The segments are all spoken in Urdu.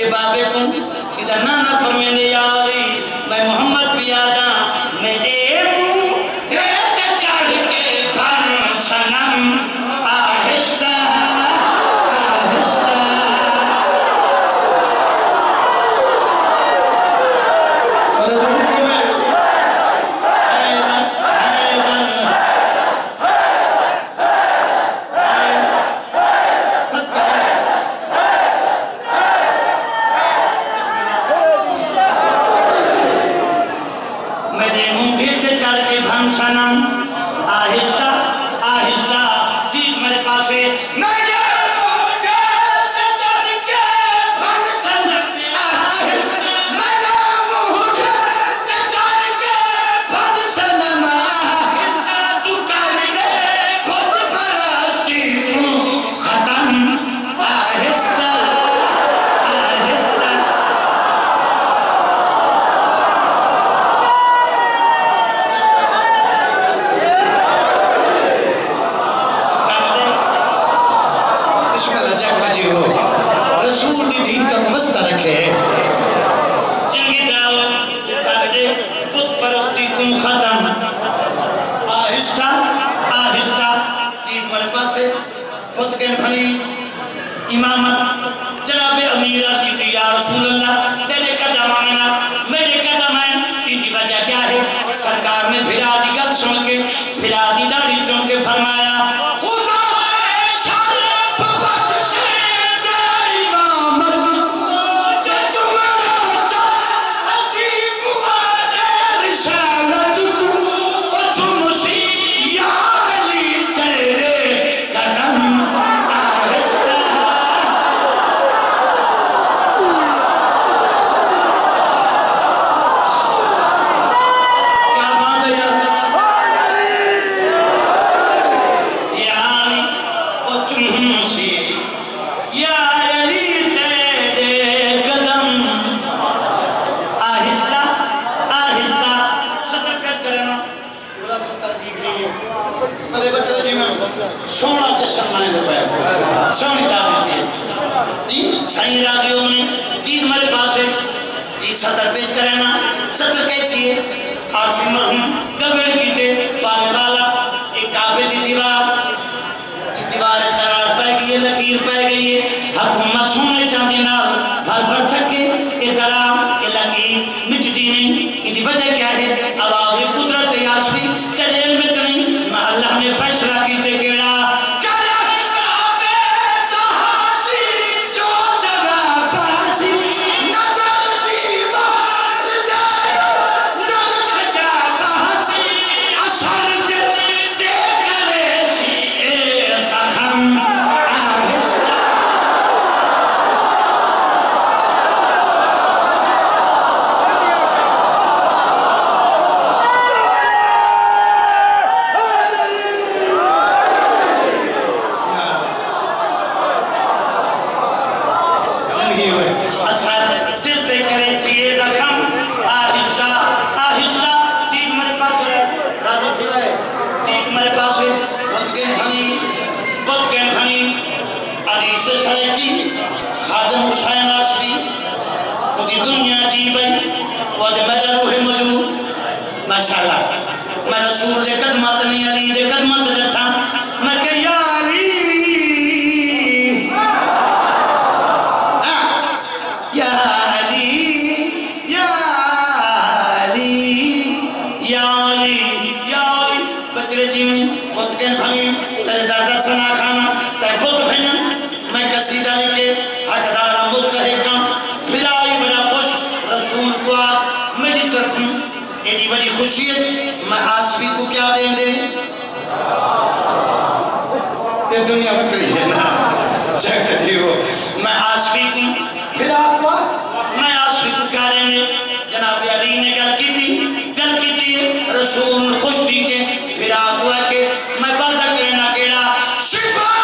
یہ بابے کو ادھر نانا فرمینے یا علی میں محمد بھی آدھا میرے منہ ریت چڑھ کے بھر سنم آہستہ آہستہ اور روکی میں امامت جناب امیر عرض کی یا رسول اللہ تیرے قدم آنا میرے قدم آئیں ان کی وجہ کیا ہے سرکار نے بھلا دی گل سن کے بھلا دی داڑھی چون کے فرمایا خدا شرف بخشے دے امامت جچمنا چاہتی بوادے رسالت کو چمسی یا علی تیرے قدم سونا چشم مانے سے پایا سونی دعوت دی جی سائیں راضیوں میں دین میرے پاس ہے جی صدر پیش کرنا صدر کیسی ہے آرفی مرہم گبڑ کی تے پانے والا ایک کعبے دی دیوار درار پہ گئی ہے لکیر پہ گئی ہے حکومت سونے چاندی نال بھر بھر تھکے یہ درار یہ لکیر مٹ دی نہیں ان کی وجہ کیا ہے آواز قدرت یاسفی تیرے علم میں تو نہیں اللہ نے فیصلہ کی تے کیڑا ماشاءاللہ میں رسول دے قدمت نہیں علی دے قدمت رٹھا میں کہ یا علی یا علی یا علی یا علی یا علی بچڑے جیونی بہت گن بھنگی تیرے دردہ سنا کھانا تیرے بہت بھنگی میں قصیدہ لے کے حقدارہ مستحقاں پھر آئی بڑا خوش رسول کو آگ میری طرف ایڈی بڑی خوشیت میں آسفی کو کیا دیں دے یہ دنیا بکری ہے نا چکتا تھی وہ میں آسفی کو پھر آپ کو میں آسفی کو کیا دیں دے جناب علی نے گل کی تھی رسول خوش تھی کہ پھر آپ کو ہے کہ میں وعدہ کرنا کیڑا شفا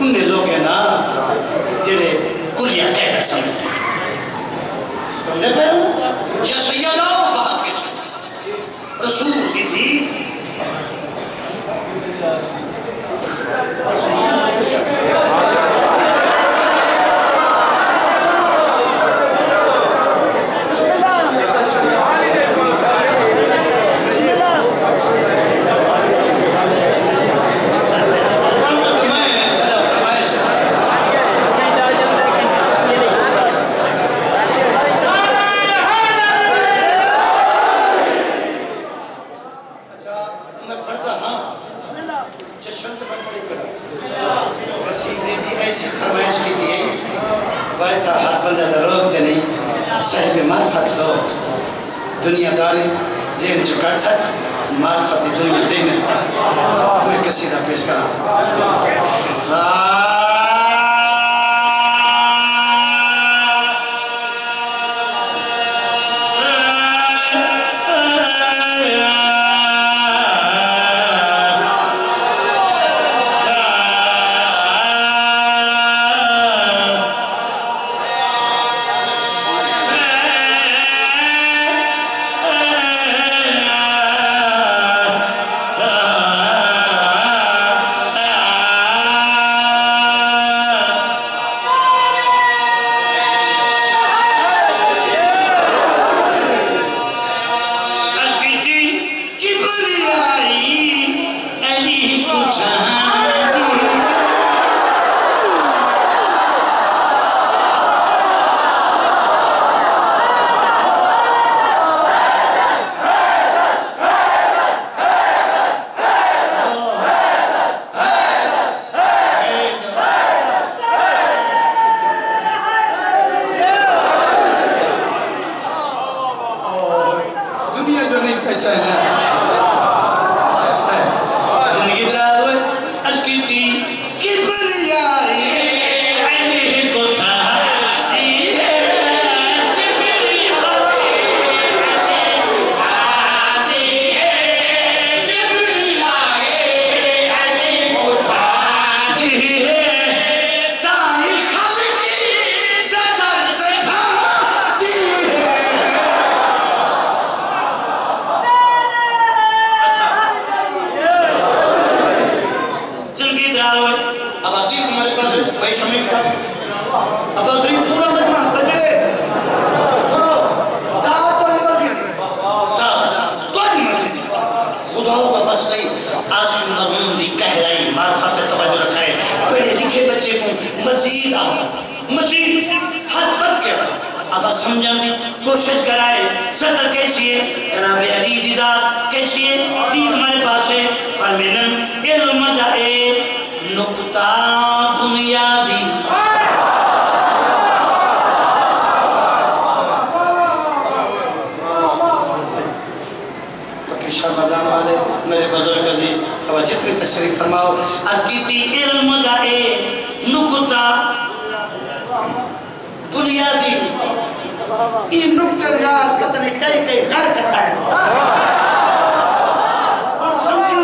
انہیں لوگ ہیں نا جڑے کلیا قیدہ سمجھتے سمجھے پہ یا سیدہ بہت کے سمجھتے رسول سی تھی دنیا داری ذہن چکر سچ معرفت دنیا ذہن میں قصیدہ پیش کرا تشریف فرماؤ از کیتی علم دا اے نکتا بنیادی یہ نکتر یار کتنے کئی غر کتا ہے اور سمجھی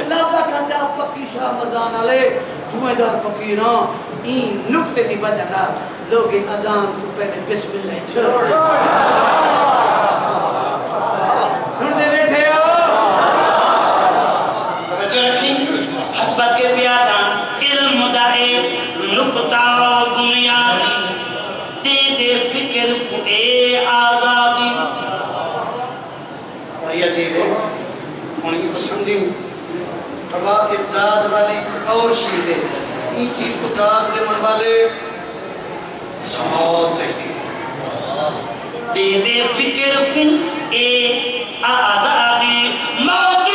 لفظہ کھا جا پکی شاہ مردان علیہ تمہیں دار فقیران این نکتے دی بجنا لوگ ازان تو پہلے بسم اللہ چھوڑ سن دے بیٹھے ہو حتبت کے پیادا علم دائے نکتا بنیادی دے دے فکر کو اے آزادی اور یہ چیز ہے انہیں کو سمجھی ابا اداد والی اور چیز ہے یہ چیز کو داد لے من والے سماعت چاہتی ہے دے دے فکر کو اے آزادی موت